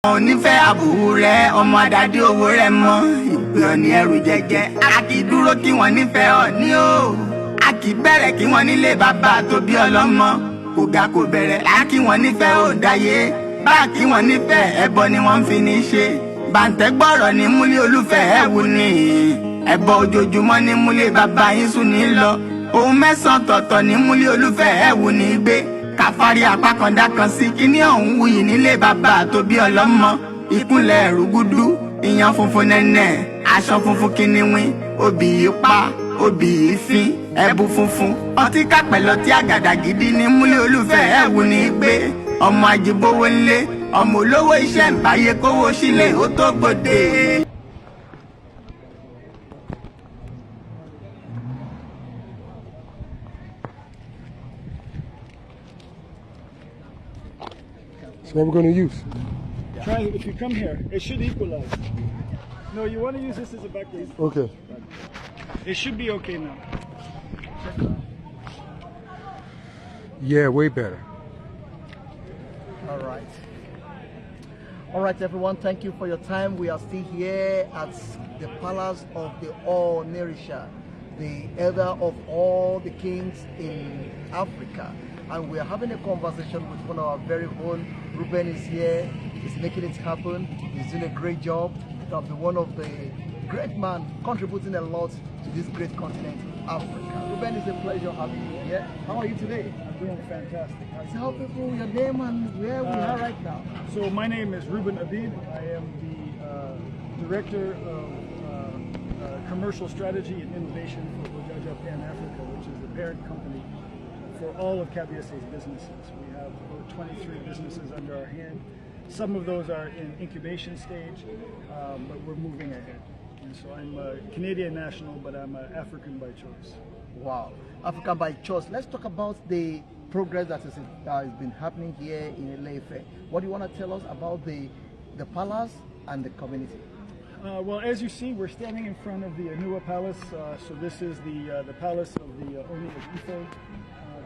onífẹ́ àbúrẹ́ ọmọ àdàdé owó rẹ̀ mọ́ ìpè ọ̀ní ẹrù jẹjẹ a kì í dúró kí wọ́n nífẹ̀ẹ́ ọ̀ní o a kì í bẹ̀rẹ̀ kí wọ́n nílé bàbá tó bí ọlọ́mọ kò ga kò bẹ̀rẹ̀ lá kí wọ́n nífẹ̀ẹ́ ò dáyé bá kí wọ́n nífẹ̀ẹ́ ẹbọ ni wọ́n fi ní ṣe bàǹtẹ́ gbọ́rọ̀ ní múlé olúfẹ́ ẹ̀ wù ní ẹbọ ojoojúmọ́ ní múlé bàbá yín sùn ní lọ ohun mẹ́sàn-án tọ̀tọ̀ ní múlé olúfẹ́ ẹ̀ wù ní gbé káfárí apákọ̀dá kan sí kíní ọ̀hún wuyì nílé bàbá tó bí ọlọ́mọ ìkúnlẹ̀ rúgúdú ìyàn funfun nẹ́nẹ́ aṣọ funfun kíníwín obì yìí pa obì yìí fín ẹ̀bù funfun ọtí kápẹ́lọ tí àgàdà gidi ní múlé olúfẹ́ ẹ̀ wù ní gbé ọmọ àjìbówó ńlé ọmọ olówó iṣẹ́ ìbáyé kówó sílẹ̀ ó tó gbòde. So what we're going to use? Try if you come here, it should equalize. No, you want to use this as a background. Okay. It should be okay now. Yeah, way better. All right. All right, everyone. Thank you for your time. We are still here at the palace of the Onirisha, the elder of all the kings in Africa. And we are having a conversation with one of our very own. Ruben is here. He's making it happen. He's doing a great job. To be one of the great men contributing a lot to this great continent, Africa. Ruben, it's a pleasure having you here. How are you today? I'm doing fantastic. Tell people your name and where we are right now. So my name is Ruben Abid. I am the Director of Commercial Strategy and Innovation for OJAJA Pan Africa, which is the parent company for all of Kabiase's businesses. We have about 23 businesses under our hand. Some of those are in incubation stage, but we're moving ahead. And so I'm a Canadian national, but I'm African by choice. Wow, African by choice. Let's talk about the progress that has been happening here in IFE. What do you want to tell us about the palace and the community? Well, as you see, we're standing in front of the Anua Palace. So this is the palace of the ONI of IFE.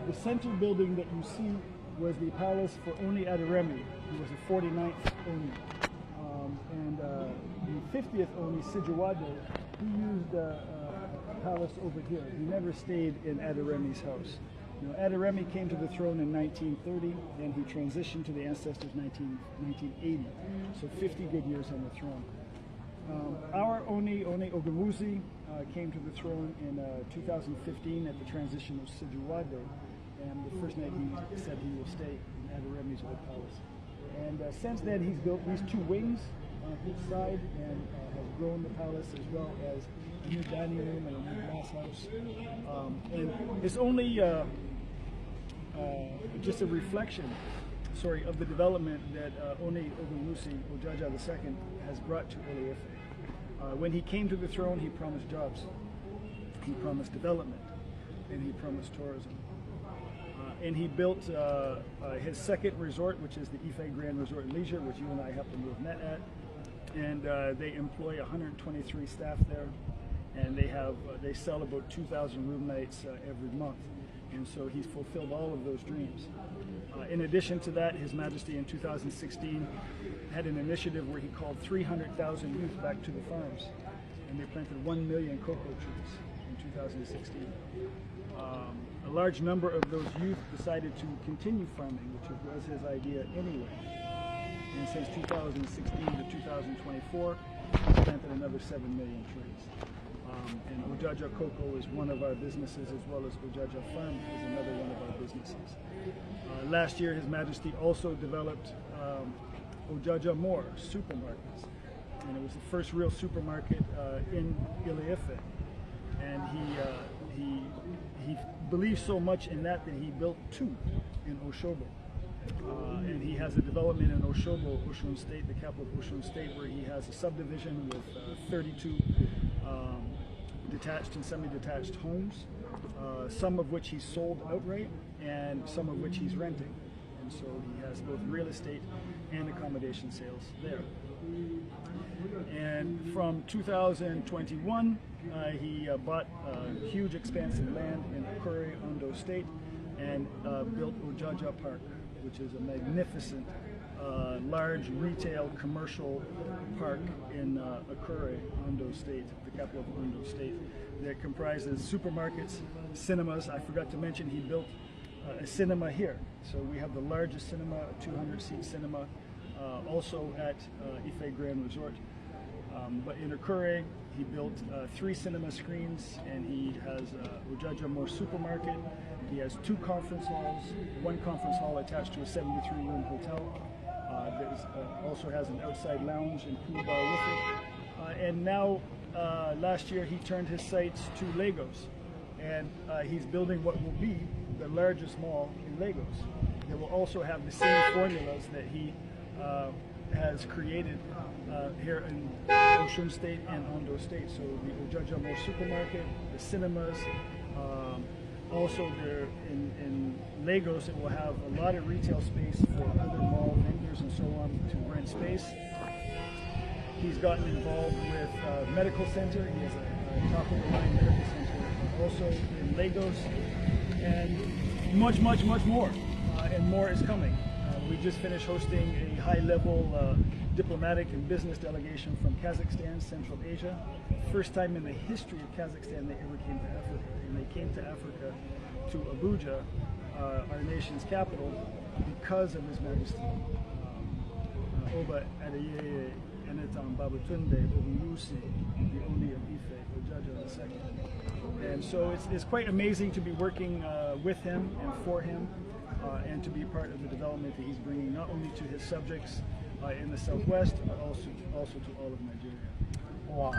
The center building that you see was the palace for ONI Aderemi, who was the 49th ONI. And the 50th ONI, Sijuwade, he used a palace over here. He never stayed in Aderemi's house. You know, Aderemi came to the throne in 1930, and he transitioned to the ancestors in 1980. So 50 good years on the throne. Our ONI Ogunwusi, came to the throne in 2015 at the transition of Sijuwade. And the first night he said he will stay in Aderemi's old palace. And since then he's built these two wings on each side and has grown the palace as well as a new dining room and a new glass house. And it's only just a reflection, of the development that ONI Ogunwusi Ojaja II has brought to IFE. When he came to the throne, he promised jobs, he promised development, and he promised tourism. And he built his second resort, which is the IFE Grand Resort and Leisure, which you and I happen to have met at. And they employ 123 staff there, and they sell about 2,000 room nights every month. And so he's fulfilled all of those dreams. In addition to that, His Majesty in 2016 had an initiative where he called 300,000 youth back to the farms, and they planted 1 million cocoa trees in 2016. A large number of those youth decided to continue farming, which was his idea anyway. And since 2016 to 2024, he's planted another 7 million trees. And Ojaja Cocoa is one of our businesses, as well as Ojaja Farm is another one of our businesses. Last year, His Majesty also developed Ojaja More supermarkets, and it was the first real supermarket in IFE. And he believed so much in that he built two in Oshobo. And he has a development in Oshobo, Osun State, the capital of Osun State, where he has a subdivision with 32 detached and semi-detached homes, some of which he's sold outright and some of which he's renting. And so he has both real estate and accommodation sales there. And from 2021, he bought huge expansive land in Akure, Ondo State, and built Ojaja Park, which is a magnificent large retail commercial park in Akure, Ondo State, the capital of Ondo State, that comprises supermarkets, cinemas. I forgot to mention he built a cinema here. So we have the largest cinema, a 200-seat cinema, also at IFE Grand Resort. But in Akure, he built 3 cinema screens, and he has Ojaja More supermarket. He has 2 conference halls, 1 conference hall attached to a 73-room hotel. That also has an outside lounge and pool bar with it. And now, last year, he turned his sights to Lagos, and he's building what will be the largest mall in Lagos. They will also have the same formulas that he has created here in Osun State and Ondo State. So the Ojaja More supermarket, the cinemas, also there in Lagos it will have a lot of retail space for other mall vendors and so on to rent space. He's gotten involved with medical center. He has a top-of-the-line medical center also in Lagos, and much more, and more is coming. We just finished hosting a high-level diplomatic and business delegation from Kazakhstan, Central Asia. First time in the history of Kazakhstan they ever came to Africa, and they came to Africa, to Abuja, our nation's capital, because of His Majesty OBA ADEYEYE ENITAN OGUNWUSI, the ONI of IFE OJAJA II. And so it's quite amazing to be working with him and for him, and to be part of the development that he's bringing not only to his subjects in the Southwest, but also to all of Nigeria. Wow.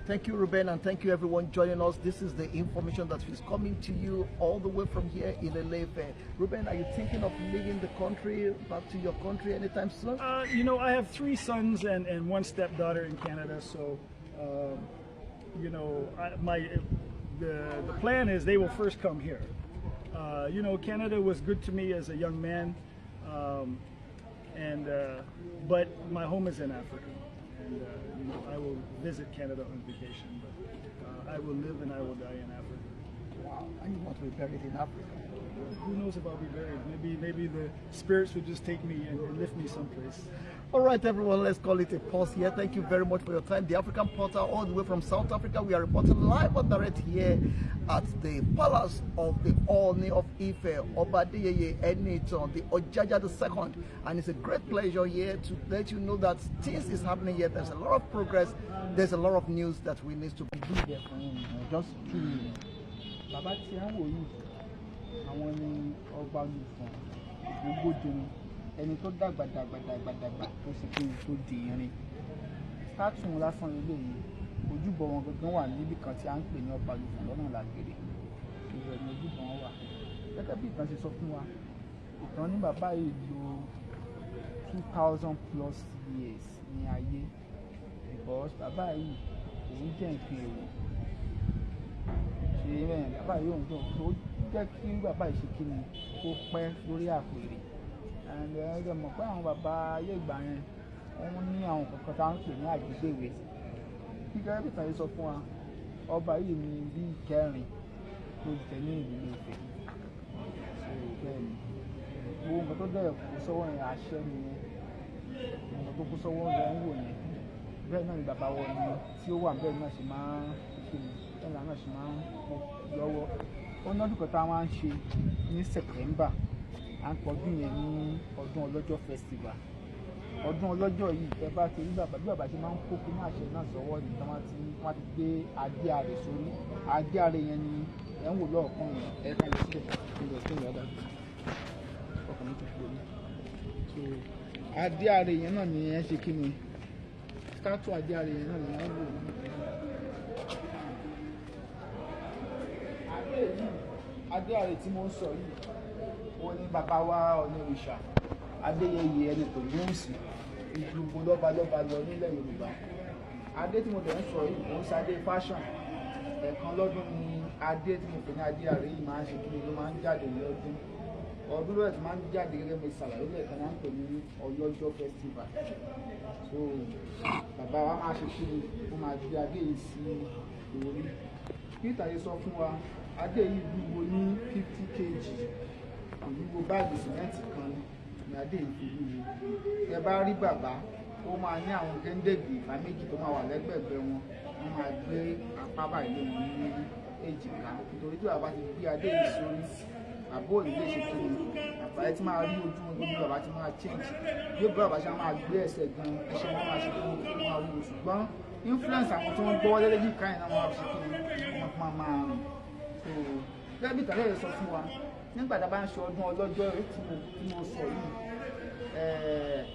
Thank you, Ruben, and thank you everyone joining us. This is the information that is coming to you all the way from here in Ilefe. Ruben, are you thinking of leaving the country, back to your country anytime soon? You know, I have 3 sons and 1 stepdaughter in Canada, so you know, the plan is they will first come here. You know, Canada was good to me as a young man, but my home is in Africa, and you know, I will visit Canada on vacation, but I will live and I will die in Africa. Wow, and you want to be buried in Africa? Who knows if I'll be buried? Maybe the spirits would just take me and lift me someplace. All right, everyone, let's call it a pause here. Thank you very much for your time. The African Portal, all the way from South Africa. We are reporting live and direct here at the palace of the ONI of IFE, OBA ADEYEYE ENITAN, the Ojaja II. And it's a great pleasure here to let you know that things is happening here. There's a lot of progress. There's a lot of news that we need to be there for him. Just kidding. Baba àwọn ni ọba olùfọ̀n ògbódùn ẹni tó dàgbà tó sì kí n tó di irin statue lásán ilé yìí ojúbọ wọn gangan wà níbi kan tí a ń pè ní ọba olùfọ̀n lọ́nà làgèrè ìbẹ̀rẹ̀ ní ojúbọ wọn wà gẹ́gẹ́ bí ìtàn ṣe sọ fún wa ìtàn ní bàbá yìí lò 2000+ years ní ayé because bàbá yìí òun jẹ́ nǹkan èrò ṣe mẹ́rin bàbá yìí òun tó jẹ́ kí bàbá ìṣèkínni kó pẹ́ lórí àpèrè ẹgbẹ́ mọ̀ pé àwọn bàbá ayé ìgbà yẹn wọ́n ní àwọn kankan tá à ń pè ní àgbégbèwé kíkẹ́ bí tàbí sọ fún wa ọba yìí ní bí kẹrin tó jẹ ní ìlú Ifẹ̀ bẹ́ẹ̀ ni gbogbo nǹkan tó dẹ̀ kó sọ́wọ́ yẹn àṣẹ nìyẹn nǹkan tó kó sọ́wọ́ yẹn ń wò yẹn bẹ́ẹ̀ náà ni bàbá wọn ni tí ó wà bẹ́ẹ̀ náà ṣe máa ń ṣe bẹ́ẹ̀ náà ṣe máa ń kó lọ́wọ́ ó ní ọdún kan tá a máa ń ṣe ní September à ń pọ̀jù yẹn ní ọdún ọlọ́jọ́ festival ọdún ọlọ́jọ́ yìí ẹ bá ti rí bàbá bí bàbá ṣe máa ń kó kí ní àṣẹ náà sọ́wọ́ ní tí wọ́n ti gbé adé àrè sórí adé àrè yẹn ni ẹ̀ ń wò lọ́ọ̀kan yẹn ẹ̀ ká lè sílẹ̀ kí n lọ dájú ọkàn mi ti pè mí so adé àrè yẹn náà ni ẹ̀ ń ṣe kí ni statue adé àrè yẹn náà ni ẹ̀ ń wò adé àrè tí mo ń sọ yìí wọ́n ní bàbá wa onírìṣà Adéyẹyè Ẹnìtàn Ògúnwùsì gbogbo lọ́balọ́ba lọ nílẹ̀ Yorùbá adé tí mo dẹ̀ ń sọ yìí mo ń sadé fashion ẹ̀ẹ̀kan lọ́dún ni adé tí mo pè ní adé àrè yìí máa ń ṣe kí ló máa ń jáde ní ọdún lọ́dún tí máa ń jáde gẹ́gẹ́ bí ṣàlàyé lẹ́ẹ̀kan náà ń pè ní ọlọ́jọ́ festival so bàbá wa máa ṣe kí ó máa gbé adé yìí sí orí kí ìtàgé sọ fún wa adé yìí wúwo ní 50 kg ìwúwo báàgì sìmẹ́ǹtì kan ní Adéyẹyè wúwo. Ẹ bá rí bàbá ó máa ní àwọn géńdéègbè ìfà méjì tó máa wà lẹ́gbẹ̀gbẹ̀ wọn, wọ́n máa gbé apá báyìí wọn ní èjìká, nítorí tí bàbá ti gbé Adéyẹyè sórí àbó òní lè ṣe kí ni àbáyé tí máa rí ojú wọn bí bàbá ti máa change bí bàbá ṣe máa gbé ẹsẹ̀ gan ẹsẹ̀ wọn máa ṣe kí ni wọ́n máa wúwo, ṣùgbọ́n influence àwọn tí wọ́n gbọ́wọ́ lélẹ́jì káyìn náà wọ́n máa ṣe kí ni wọ́n máa rìn. So gẹ́gẹ́ bí ìtàlẹ́ rẹ̀ sọ fún wa nígbà tá a bá ń ṣe ọdún ọlọ́jọ́ tí mo sọ yìí,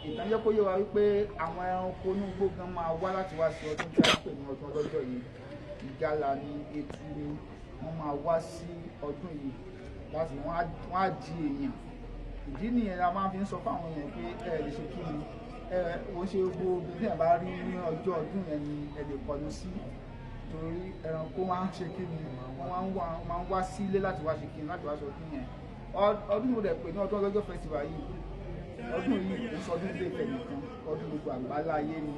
ìtàn jẹ́ kó yé wa wípé àwọn ẹranko inú igbó gan máa wá láti wá sí ọdún tí a ń pè ní ọdún ọlọ́jọ́ yìí. Ìgalà ni, etu ni, wọ́n máa wá sí ọdún yìí láti wọ́n á di èèyàn. Ìdí nìyẹn la máa fi ń sọ fáwọn èèyàn pé ẹ lè ṣe kí ni wọ́n ṣe gbogbo bí ẹ bá rí ní ọjọ́ ọdún yẹn ni ẹ lè kọnu sí, torí ẹranko máa ń ṣe kí ni wọ́n máa ń wá sílé láti wá ṣe kí ni láti wá ṣe ọdún yẹn. Ọdún mo dẹ̀ pé ní ọdún ọlọ́jọ́ festival yìí, ọdún yìí kò ń sọdún Ilé Ifẹ̀ nìkan, ọdún gbogbo àgbáńlá ayé ni.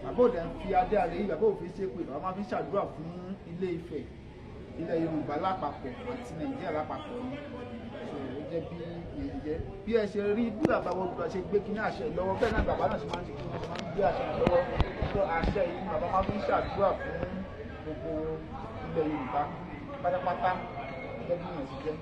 Bàbá òde ń fi adé àlè yìí, bàbá òfin ṣe pé bàbá máa fi ń ṣàdúrà fún Ilé Ifẹ̀, ilẹ̀ Yorùbá lápapọ̀ àti Nàìjíríà lápapọ̀ ni. So ó jẹ́ bí èyí jẹ́ bí ẹ ṣe rí bí bàbá wọn gbọ́dọ̀ ṣe gbé kíní àṣẹ lọ́wọ́, bẹ́ẹ̀ náà bàbá náà ṣe máa ń ṣe kíní àṣẹ máa ń gbé àṣẹ lọ́wọ́. So àṣẹ yìí ni bàbá máa fi ń ṣàdúrà fún gbogbo ilẹ̀ Yorùbá pátápátá gẹ́gẹ́ bí ìyẹn ti jẹ́.